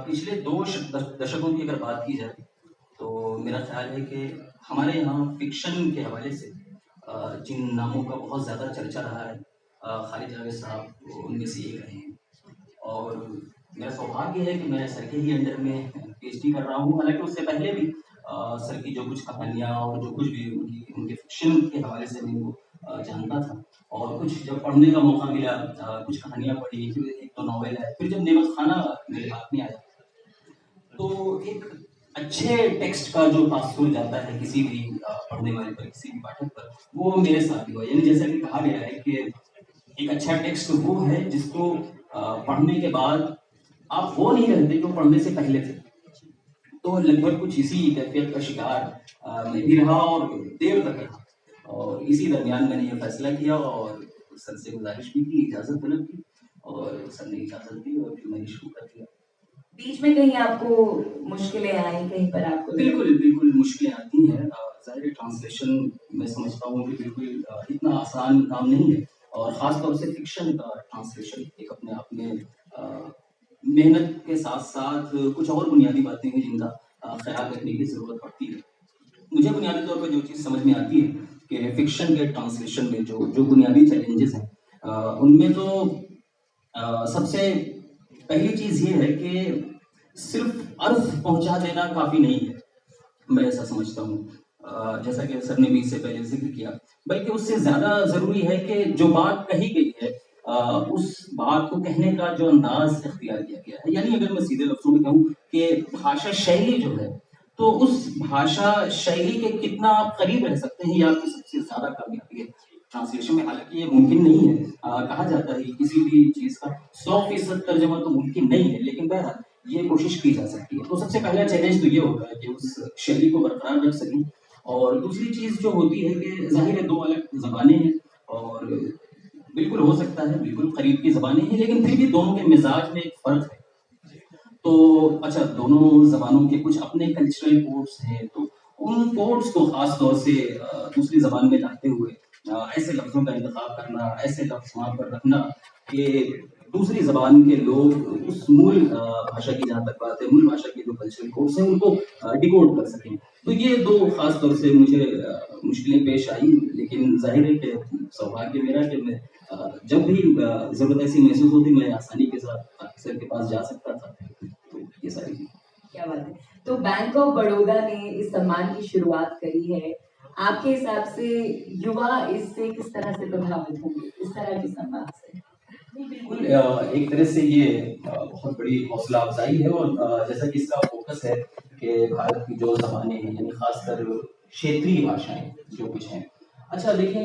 पिछले 2 दशकों की अगर बात की जाए तो मेरा ख्याल है कि हमारे यहाँ फिक्शन के हवाले से जिन नामों का बहुत ज़्यादा चर्चा रहा है, खालिद जावेद साहब उनमें से एक रहे हैं और मेरा सौभाग्य है कि मैं सर के ही अंडर में पीएचडी कर रहा हूँ। हालांकि उससे पहले भी सर की जो कुछ कहानियाँ और जो कुछ भी उनके फिक्शन के हवाले से मैं उनको जानता था और कुछ जब पढ़ने का मौका मिला, कुछ कहानियाँ पढ़ी, फिर 1-2 नॉवेल है, फिर जब नेमत खाना मेरे हाथ में आया तो एक अच्छे टेक्स्ट का जो तासुर जाता है किसी भी पढ़ने वाले पर, किसी भी पाठक पर, वो मेरे साथ भी हुआ। यानी जैसा कि कहा गया है कि एक अच्छा टेक्स्ट वो है जिसको पढ़ने के बाद आप वो नहीं रहते जो पढ़ने से पहले थे। तो लगभग कुछ इसी कैफियत का शिकार मैं भी रहा और देर तक रहा और इसी दरमियान मैंने ये फैसला किया और सर से गुजारिश भी की, इजाज़त तलब की और सर ने इजाज़त दी और फिर मैंने शुरू कर दिया। बीच में कहीं आपको मुश्किलें आई, कहीं पर आपको? बिल्कुल मुश्किलें आती हैं। ज़ाहिर है ट्रांसलेशन मैं समझता हूँ कि बिल्कुल इतना आसान काम नहीं है और ख़ास तौर से फिक्शन का ट्रांसलेशन एक अपने आप में मेहनत के साथ-साथ कुछ और बुनियादी बातें हैं जिनका ख़्याल रखने की ज़रूरत पड़ती है। मुझे बुनियादी तौर पर जो चीज़ समझ में आती है कि फिक्शन के ट्रांसलेशन में जो बुनियादी चैलेंजेस हैं, उनमें तो सबसे पहली चीज़ ये है कि सिर्फ अर्थ पहुंचा देना काफ़ी नहीं है, मैं ऐसा समझता हूँ। जैसा कि सर ने भी इससे पहले जिक्र किया, बल्कि उससे ज़्यादा ज़रूरी है कि जो बात कही गई है उस बात को कहने का जो अंदाज इख्तियार किया गया है। यानी अगर मैं सीधे लफ्ज़ों में कहूँ कि भाषा शैली जो है, तो उस भाषा शैली के कितना आप करीब रह सकते हैं, ये आपकी सबसे ज़्यादा कामयाबी है ट्रांसलेशन में। हालांकि ये मुमकिन नहीं है, कहा जाता है कि किसी भी चीज़ का 100% तर्जमा तो मुमकिन नहीं है, लेकिन बहरहाल ये कोशिश की जा सकती है। तो सबसे पहला चैलेंज तो ये होता है कि उस शैली को बरकरार रख सकें और दूसरी चीज़ जो होती है कि ज़ाहिर है 2 अलग ज़बानें हैं और बिल्कुल हो सकता है, बिल्कुल करीब की ज़बानें हैं, लेकिन फिर भी दोनों के मिजाज में एक फ़र्क है। तो अच्छा, दोनों ज़बानों के कुछ अपने कल्चरल कोड्स हैं, तो उन कोड्स को ख़ास तौर से दूसरी ज़बान में लाते हुए ऐसे लफ्ज़ों का इंतख़ाब करना, ऐसे लफ्ज़ वहाँ पर रखना कि दूसरी ज़बान के लोग उस मूल भाषा की, जहाँ तक बात है, मूल भाषा के जो कल्चरल कोड्स हैं उनको डिकोड कर सकें। तो ये 2 ख़ास तौर से मुझे मुश्किलें पेश आई, लेकिन ज़ाहिर है कि सौभाग्य मेरा कि मैं जब भी ज़रूरत ऐसी महसूस होती, मैं आसानी के साथ सर के पास जा सकता था। तो ये सारी चीज़। क्या बात है। तो बैंक ऑफ बड़ौदा ने इस सम्मान की शुरुआत करी है, आपके हिसाब से युवा इससे किस तरह से प्रभावित होंगे, इस तरह के सम्मान से? बिल्कुल, एक तरह से ये बहुत बड़ी हौसला अफजाई है और जैसा कि इसका फोकस है कि भारत की जो ज़बानें हैं, यानी खासकर क्षेत्रीय भाषाएं जो कुछ हैं। अच्छा देखें,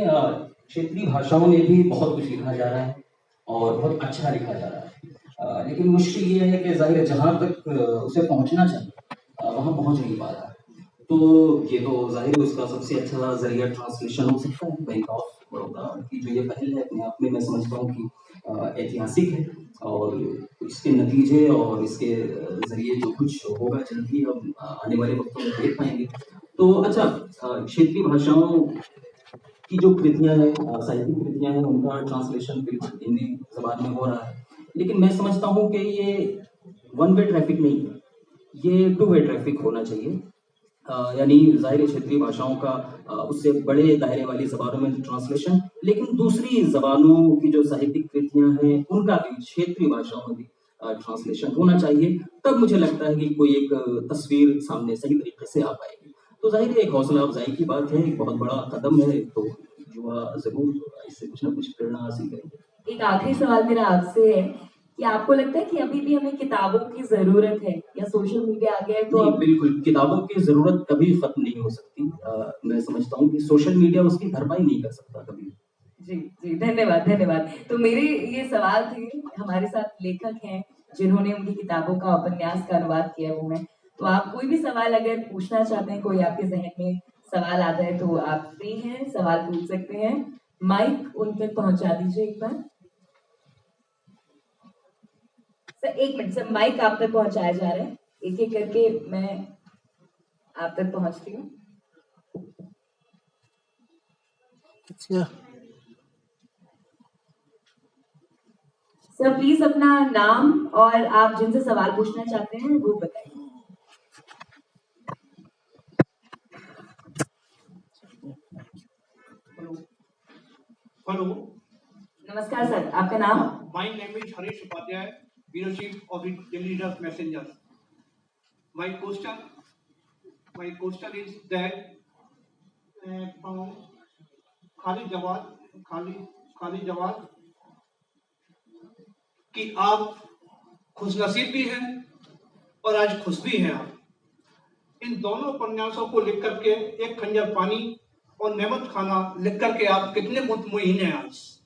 क्षेत्रीय भाषाओं में भी बहुत कुछ लिखा जा रहा है और बहुत अच्छा लिखा जा रहा है, लेकिन मुश्किल ये है कि ज़ाहिर है जहाँ तक उसे पहुँचना चाहिए वहाँ पहुँच नहीं पा रहा है। तो ये तो ज़ाहिर है उसका सबसे अच्छा ज़रिया ट्रांसलेशन हो सकता है। बैंक ऑफ बड़ौदा की जो ये पहल है अपने आप में मैं समझता हूँ कि ऐतिहासिक है और इसके नतीजे और इसके ज़रिए जो कुछ होगा जल्द ही हम आने वाले वक्तों में देख पाएंगे। तो अच्छा, क्षेत्रीय भाषाओं की जो कृतियाँ हैं, साहित्यिक कृतियाँ हैं, उनका ट्रांसलेशन बिल्कुल हिंदी ज़बान में हो रहा है, लेकिन मैं समझता हूँ कि ये वन वे ट्रैफिक नहीं है, ये 2 वे ट्रैफिक होना चाहिए। यानी ज़ाहिर है क्षेत्रीय भाषाओं का उससे बड़े दायरे वाली ज़बानों में ट्रांसलेशन, लेकिन दूसरी ज़बानों की जो साहित्यिक कृतियाँ हैं उनका भी क्षेत्रीय भाषाओं में भी ट्रांसलेशन होना चाहिए। तब मुझे लगता है कि कोई एक तस्वीर सामने सही तरीके से आ पाएगी। तो जाहिर है एक हौसला अफजाई की बात है, एक बहुत बड़ा कदम है, तो युवा जरूर इससे कुछ ना कुछ प्रेरणा हासिल करेंगे। एक आखिरी सवाल मेरा आपसे है कि आपको लगता है कि अभी भी हमें किताबों की जरूरत है या सोशल मीडिया आ गया है तो नहीं, बिल्कुल किताबों की जरूरत कभी खत्म नहीं हो सकती। मैं समझता हूँ कि सोशल मीडिया उसकी भरपाई नहीं कर सकता कभी। जी जी, धन्यवाद धन्यवाद। तो मेरे ये सवाल थे, हमारे साथ लेखक हैं जिन्होंने उनकी किताबों का उपन्यास का अनुवाद किया है, वो मैं। तो आप कोई भी सवाल अगर पूछना चाहते हैं, कोई आपके जहन में सवाल आता है तो आप फ्री हैं, सवाल पूछ सकते हैं। माइक उन तक पहुंचा दीजिए एक बार। सर एक मिनट सर, माइक आप तक पहुंचाया जा रहा है, एक एक करके मैं आप तक पहुंचती हूँ। सर प्लीज अपना नाम और आप जिनसे सवाल पूछना चाहते हैं वो बताइए। हेलो, नमस्कार सर, आपका नाम? my name is Harish Upadhyay, Bureau Chief of the Daily Leaders Messenger. My question is that from खाली जवाब कि आप खुशनसीब भी हैं और आज खुश भी हैं। आप इन दोनों उपन्यासों को लिख करके, एक खंजर पानी और नेमत खाना लिख करके आप कितने मुतमईन हैं आज?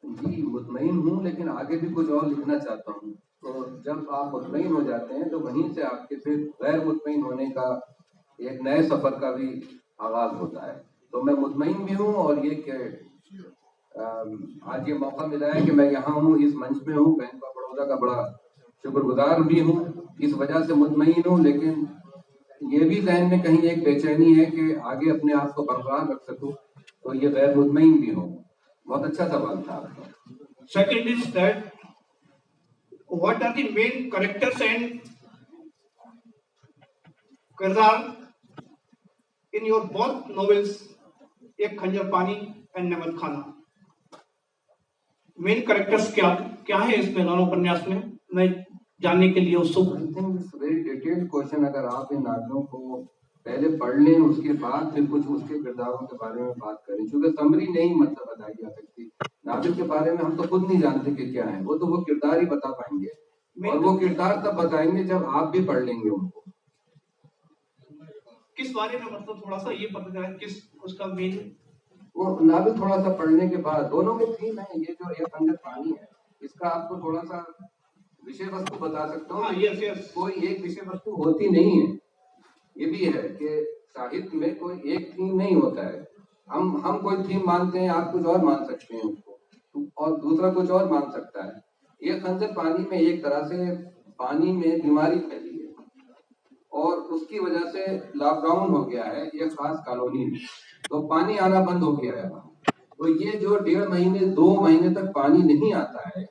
जी मुतमईन हूँ, लेकिन आगे भी कुछ और लिखना चाहता हूँ। तो जब आप मुतमईन हो जाते हैं तो वहीं से आपके फिर गैर मुतमईन होने का एक नए सफर का भी आगाज होता है। तो मैं मुतमईन भी हूँ और ये कि आज ये मौका मिला है कि मैं यहाँ हूँ, इस मंच में हूँ, बैंक ऑफ बड़ौदा का बड़ा शुक्रगुजार भी हूँ, इस वजह से मुतमईन हूँ। लेकिन ये भी जहन में कहीं एक बेचैनी है कि आगे अपने आप को बरकरार रख सकूँ, तो ये गैर मुतमईन भी हूँ। बहुत अच्छा सवाल था आपका। Second is that what are the main characters and किरदार in your both novels, एक खंजर पानी and नेमत खाना? मेन कैरेक्टर्स क्या है इसमें दोनों उपन्यास में, मैं जानने के लिए उत्सुक हूँ। I think it's very detailed question. अगर आप इन नाटकों को पहले पढ़ लें, उसके बाद फिर कुछ उसके किरदारों के बारे में बात करें, क्योंकि समरी नहीं मतलब बताई जा सकती। नाटक के बारे में हम तो खुद नहीं जानते कि क्या है, वो तो वो किरदार ही बता पाएंगे, और वो किरदार तब बताएंगे जब आप भी पढ़ लेंगे उनको। किस बारे में, मतलब थोड़ा सा ये पता चला किस उसका मेन? वो नावल थोड़ा सा पढ़ने के बाद, दोनों में थीम है। ये जो एक खंजर पानी है, इसका आपको थोड़ा सा विषय वस्तु बता सकता हूँ। यस। कोई एक विषय वस्तु होती नहीं है। ये भी है कि साहित्य में कोई एक थीम नहीं होता है। हम कोई थीम मानते हैं, आप कुछ और मान सकते हैं उसको, और दूसरा कुछ और मान सकता है। ये खंजर पानी में एक तरह से पानी में बीमारी फैली है और उसकी वजह से लॉकडाउन हो गया है एक खास कॉलोनी में, तो पानी आना बंद हो गया है। तो ये जो 1.5 महीने 2 महीने तक पानी नहीं आता है,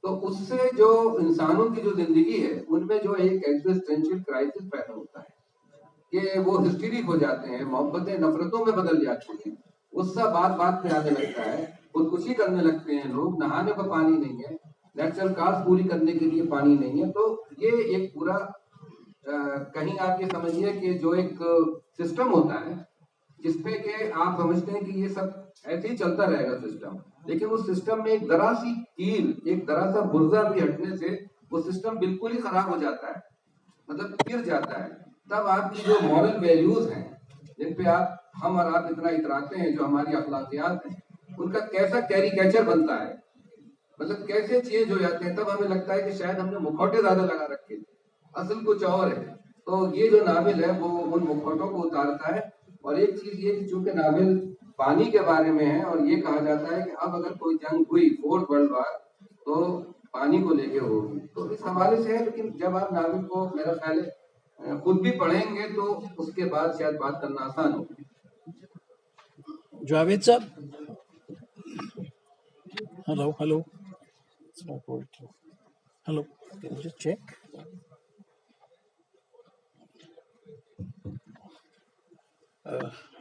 तो उससे जो इंसानों की जो जिंदगी है उनमें जो एक एग्जिस्टेंशियल क्राइसिस पैदा होता है कि वो हिस्टेरिक हो जाते हैं, मोहब्बतें नफरतों में बदल जाती हैं, गुस्सा बात पे आने लगता है, खुदकुशी करने लगते हैं लोग, नहाने को पानी नहीं है, नेचुरल कास्ट पूरी करने के लिए पानी नहीं है। तो ये एक पूरा कहीं आप ये समझिए कि जो एक सिस्टम होता है जिसपे कि आप समझते हैं कि ये सब ऐसे ही चलता रहेगा सिस्टम, लेकिन उस सिस्टम में एक जरा सी कील, एक जरा सा बुर्जा भी हटने से वो सिस्टम बिल्कुल ही खराब हो जाता है, मतलब गिर जाता है। तब आपकी जो मॉरल वैल्यूज हैं, जिन पे हम और आप इतना इतराते हैं, जो हमारी अखलाकियात हैं, उनका कैसा कैरिकेचर बनता है, मतलब कैसे चेंज हो जाते हैं। तब हमें लगता है कि शायद हमने मुखौटे ज्यादा लगा रखे थे, असल कुछ और है। तो ये जो नावल है वो उन मुखौटों को उतारता है। और एक चीज ये कि चूंकि नावल पानी के बारे में है और ये कहा जाता है कि अब अगर कोई जंग हुई 4th वर्ल्ड वार तो पानी को लेके होगी, तो इस हवाले से है। लेकिन जब आप नावल को मेरा ख्याल है खुद भी पढ़ेंगे तो उसके बाद शायद बात करना आसान होगी। जावेद साहब, hello, can you just check?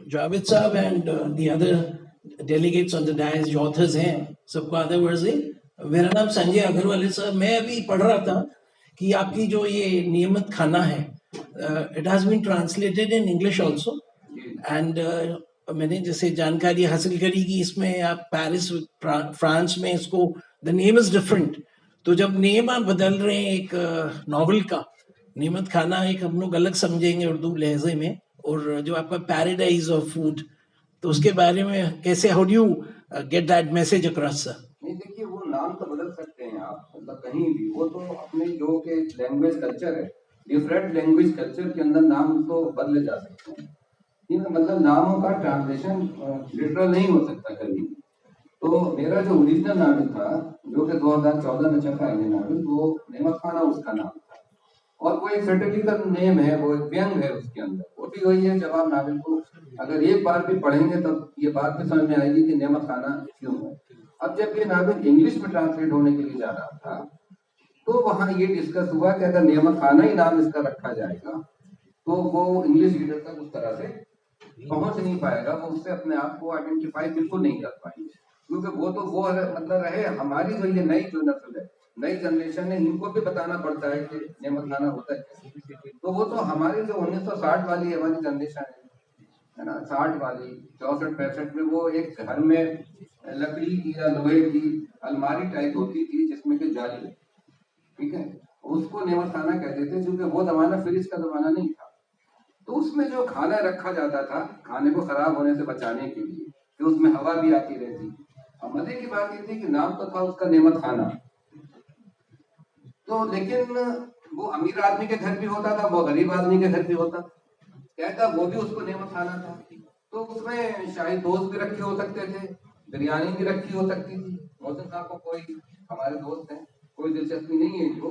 Javed Saab and the other delegates on the dais, the authors हैं, सबको आधा वर्जी मेरा नाम संजय अग्रवाल है सर। मैं अभी पढ़ रहा था कि आपकी जो ये नियमित खाना है, it has been translated in English also, एंड मैंने जैसे जानकारी हासिल करी कि इसमें आप पेरिस फ्रांस में इसको द नेम इज डिफरेंट। तो जब नेम आप बदल रहे हैं एक नॉवल का, नियमित खाना एक हम लोग अलग समझेंगे उर्दू लहजे में, और जो आपका पैराडाइज ऑफ फूड, तो उसके बारे में कैसे, how do you get that message across sir? नहीं, देखिए वो नाम तो बदल सकते हैं आप, मतलब कहीं भी, वो तो अपने जो के लैंग्वेज कल्चर है, डिफरेंट लैंग्वेज कल्चर के अंदर नाम तो बदले जा सकते हैं। ये मतलब नामों का ट्रांसलेशन लिटरल नहीं हो सकता कभी। तो मेरा जो ओरिजिनल नावल था, जो कि 2014 में छपा है, ये नावल, वो नेमत खाना उसका नाम था, और वो एक सर्टिफिकेट नेम है, वो एक व्यंग है उसके अंदर, वो भी वही है। जब आप नावल को अगर एक बार भी पढ़ेंगे तब ये बात भी समझ में आएगी कि नेमत खाना क्यों है। अब जब ये नावल इंग्लिश में ट्रांसलेट होने के लिए जा रहा था, तो वहां ये डिस्कस हुआ कि अगर नेमत खाना ही नाम इसका रखा जाएगा तो वो इंग्लिश रीडर तक उस तरह से पहुंच नहीं पाएगा, वो उससे अपने आप को आइडेंटिफाई बिल्कुल नहीं कर पाएंगे, क्योंकि वो तो वो मतलब रहे हमारी जो ये नई जो नस्ल है, नई जनरेशन है, इनको भी बताना पड़ता है कि नेमत खाना होता है कैसे। तो वो तो हमारी जो 1960 वाली हमारी जनरेशन है ना, 60 वाली, 64-65 में, वो एक घर में लकड़ी की या लोहे की अलमारी टाइप होती थी जिसमें कि जाली, ठीक है, उसको नेमत खाना कहते थे, क्योंकि वो जमाना फ्रिज का जमाना नहीं था। तो उसमें जो खाना रखा जाता था खाने को खराब होने से बचाने के लिए, कि उसमें हवा भी आती रहती। अब मजे की बात ये थी कि नाम तो था उसका नेमत खाना, तो लेकिन वो अमीर आदमी के घर भी होता था, वो गरीब आदमी के घर भी होता था, कहता वो भी उसको नेमत खाना था। तो उसमें शायद दोस्त भी रखे हो सकते थे, बिरयानी भी रखी हो सकती थी। मोहसिन साहब को कोई हमारे दोस्त हैं, कोई दिलचस्पी नहीं है इनको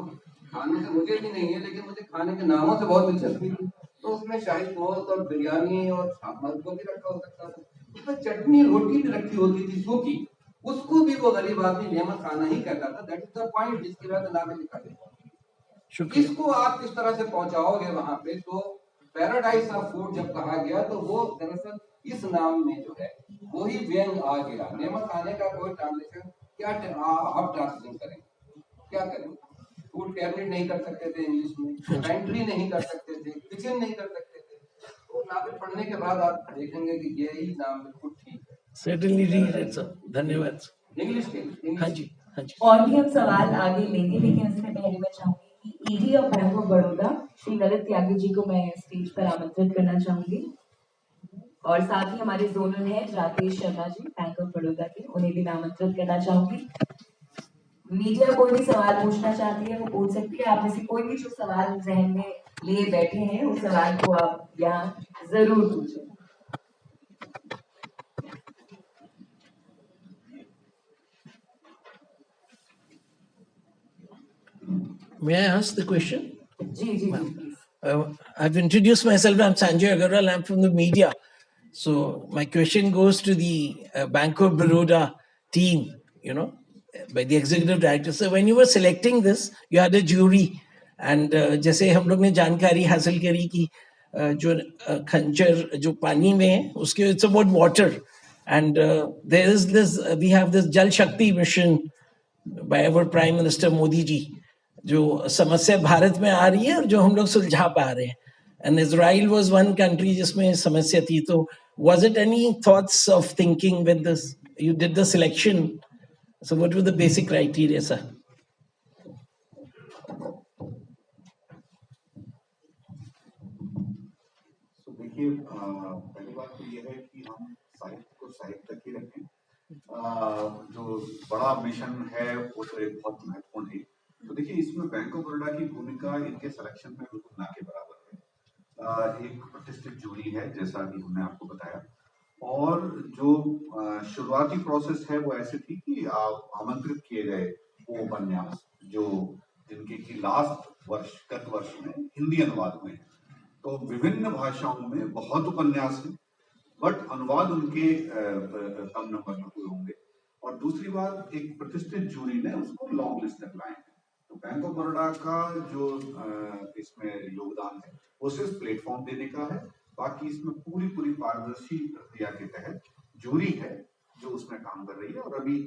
खाने से, मुझे भी नहीं है, लेकिन मुझे खाने के नामों से बहुत दिलचस्पी थी। तो उसमें शाही गोश्त और बिरयानी और सामान को भी रखा हो सकता था, उसमें चटनी रोटी भी रखी होती थी सूखी, उसको भी वो गरीब आदमी नेमत खाना ही कहता था। दैट इज द पॉइंट जिसके बाद नाम में लिखा गया। इसको आप किस तरह से पहुंचाओगे वहां पे, तो पैराडाइज ऑफ फूड जब कहा गया तो वो दरअसल इस नाम में जो है वही व्यंग आ गया। नेमत खाने का कोई ट्रांसलेशन क्या आप ट्रांसलेशन करें, क्या करें? फूड कैबिनेट नहीं कर सकते थे इंग्लिश में, पेंट्री नहीं कर सकते थे, किचन नहीं कर सकते थे। तो नावल पढ़ने के बाद आप देखेंगे कि यही नाम बिल्कुल ठीक है। सर्टेनली रीड इट सर, धन्यवाद। इंग्लिश के हाँ जी, हाँ जी। और भी हम सवाल आगे लेंगे, लेकिन इससे पहले मैं चाहूंगी कि ED of bank of Baroda Shri Lalit Tyagi ji को मैं स्टेज पर आमंत्रित करना चाहूंगी, और साथ ही हमारे zonal head Rakesh Sharma ji bank of Baroda के, उन्हें भी मैं आमंत्रित करना चाहूंगी। मीडिया कोई भी सवाल पूछना चाहती है वो पूछ सकती है। आप में से कोई भी जो सवाल जहन में लिए बैठे हैं उस सवाल को आप यहाँ जरूर पूछें। May I ask the question? Ji ji ji. I've introduced myself. I'm Sanjay Agarwal. I'm from the media. So my question goes to the Bank of Baroda team, you know, by the executive director. So when you were selecting this, you had a jury, and जैसे हम लोग ने जानकारी हासिल करी कि जो खंजर जो पानी में है उसके, it's about water, and there is this, we have this Jal Shakti mission by our Prime Minister Modi ji, जो समस्या भारत में आ रही है और जो हम लोग सुलझा पा रहे हैं, and Israel was one country जिसमें समस्या थी। तो was it any thoughts of thinking when this you did the selection? So what were the basic criteria, sir? तो देखिए, पहली बात तो ये है कि हम साहित्य को साहित्य तक ही रखें। जो बड़ा मिशन है वो तो एक बहुत महत्वपूर्ण है। तो देखिए, इसमें बैंक ऑफ बड़ौदा की भूमिका इनके सिलेक्शन में बिल्कुल ना के बराबर है। एक प्रतिष्ठित जूरी है जैसा कि हमने आपको बताया, और जो शुरुआती प्रोसेस है वो ऐसी थी कि आमंत्रित किए गए वो उपन्यास जो जिनके की लास्ट वर्ष गत वर्ष में हिंदी अनुवाद हुए हैं। तो विभिन्न भाषाओं में बहुत उपन्यास हैं, बट अनुवाद उनके कम नंबर में हुए होंगे। और दूसरी बात, एक प्रतिष्ठित जूरी ने उसको लॉन्ग लिस्ट तक लाए हैं। तो बैंक ऑफ बड़ौदा का जो इसमें योगदान है वो सिर्फ प्लेटफॉर्म देने का है, बाकी इसमें पूरी पारदर्शी प्रक्रिया के तहत जूरी है जो उसमें काम कर रही है। और अभी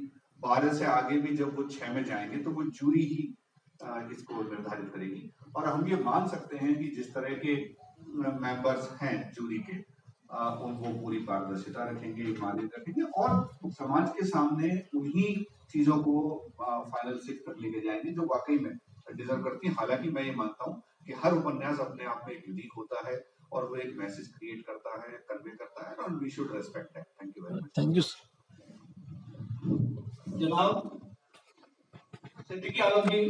12 से आगे भी जब वो 6 में जाएंगे तो वो जूरी ही इसको निर्धारित करेगी। और हम ये मान सकते हैं कि जिस तरह के मेंबर्स हैं जूरी के, वो पूरी पारदर्शिता रखेंगे, ईमानदारी रखेंगे और समाज के सामने उन्हीं चीजों को फाइनल सिक्स तक लेके जाएंगे जो वाकई में डिजर्व करती हैं। हालांकि मैं ये मानता हूँ कि हर उपन्यास अपने आप में एक यूनिक होता है और वो एक मैसेज क्रिएट करता है, कन्वे करता है, और we should respect that. Thank you very much. Thank you. जनाब सिद्दीकी आलम जी।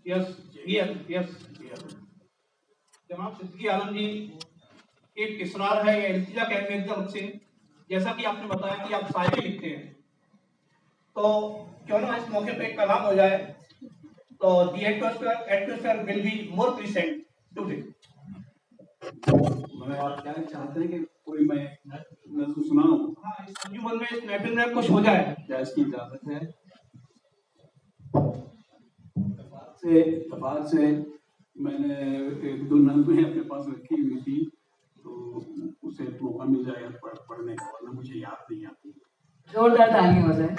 यस यस जनाब सिद्दीकी आलम जी, एक इसरार है या इल्तिजा कहेंगे एक तरफ से, जैसा कि आपने बताया कि आप शायरी लिखते हैं, तो क्यों ना इस मौके पे एक कलाम हो जाए, तो the atmosphere will be more pleasant today. मतलब आप क्या चाहते हैं कि कोई मैं नज़्म सुनाऊं? हाँ, इस अंजुमन में, इस महफिल में कुछ हो जाए, क्या इसकी इजाजत है? इत्तेफाक से मैंने एक दो नज़्में अपने पास रखी हुई थी, तो उसे मौका मिल जाएगा पढ़ने का, वरना मुझे याद नहीं आती। जोरदार ताली हो जाए।